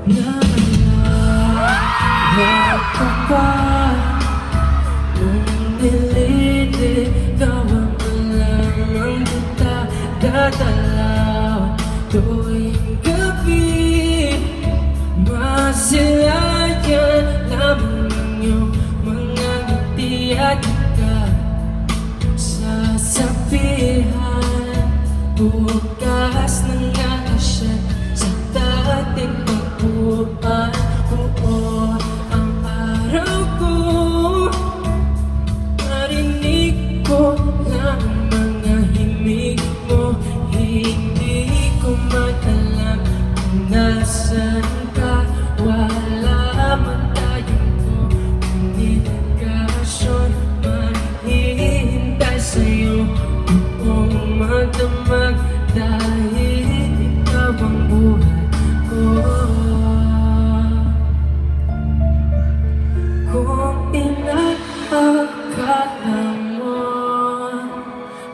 Naalala ko pa nung nililigawan ko lamang kita dadalaw tuwing gabi. Masilayan lamang inyong mga ngiti at ikaw sasabihan bukas ng akasya sa dating pagbuhan. Oo, ang araw ko narinig ko lang mga himig mo. Hindi ko matalam kung nasan ka. Wala man tayong komunikasyon, maghihintay sa'yo buong magdamag dahil ikaw ang buhay ko. Kung inaakala mo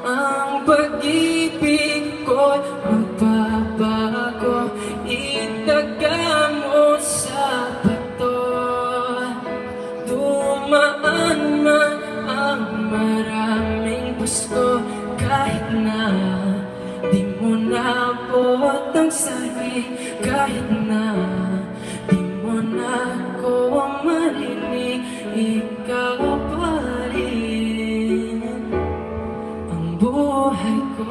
ang pag-ibig ko'y magbabago, itaga mo sa bato. Dumaan man ang maraming Pasko, kahit na di mo naabot ang sabi, kahit na di mo na ako marinig, ikaw pa rin ang buhay ko.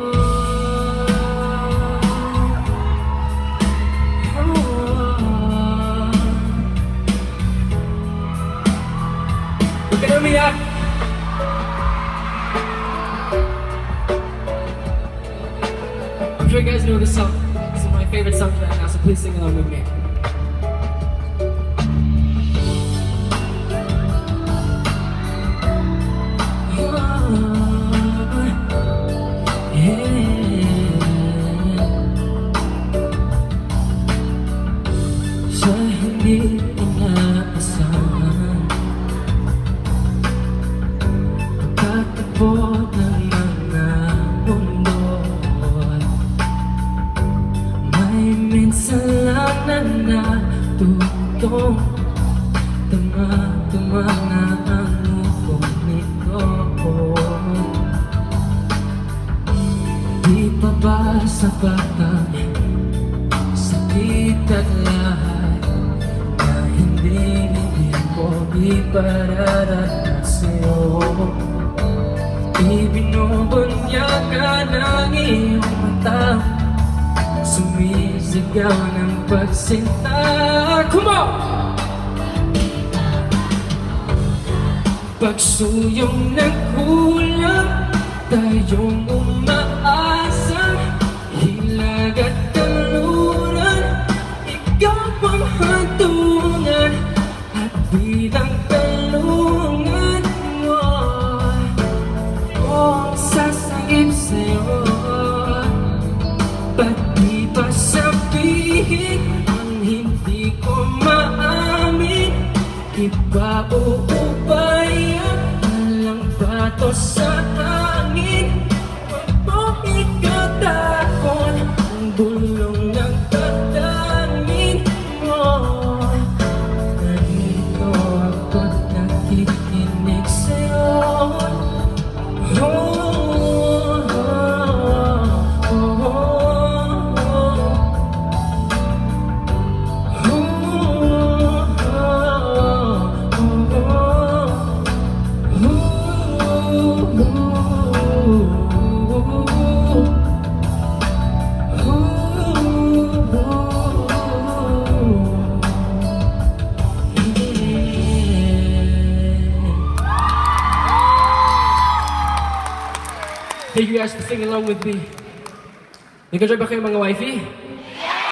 Huwag ka na umiyak! I'm sure you guys know this song. This is my favorite song right now, so please sing along with me. Sa hindi inaasahan, pagkatapos ng mga mundo, may minsan lang na natutong tama-tama na ang lupong nito. Di pa ba sapat ang sakit at lahat na hindi ko ipararating sa'yo? Ibinubunyagan ang iyong mata, sumisigaw ng pagsinta. Come on! Pagsuyong nagkulang, tayong umaasa, hilag at kaluran, ikaw ang hantungan at bilang talungan mo. Kung sasangip sa'yo, pati pa sabihin ang hindi ko maamin, iba uubayan walang bato sa hangin. Huwag mo ikatakon ang bulong ng tatangin mo. Ganito ako't nakikinig sa'yo. Thank you guys for singing along with me. Nag-enjoy ba kayo mga wifey?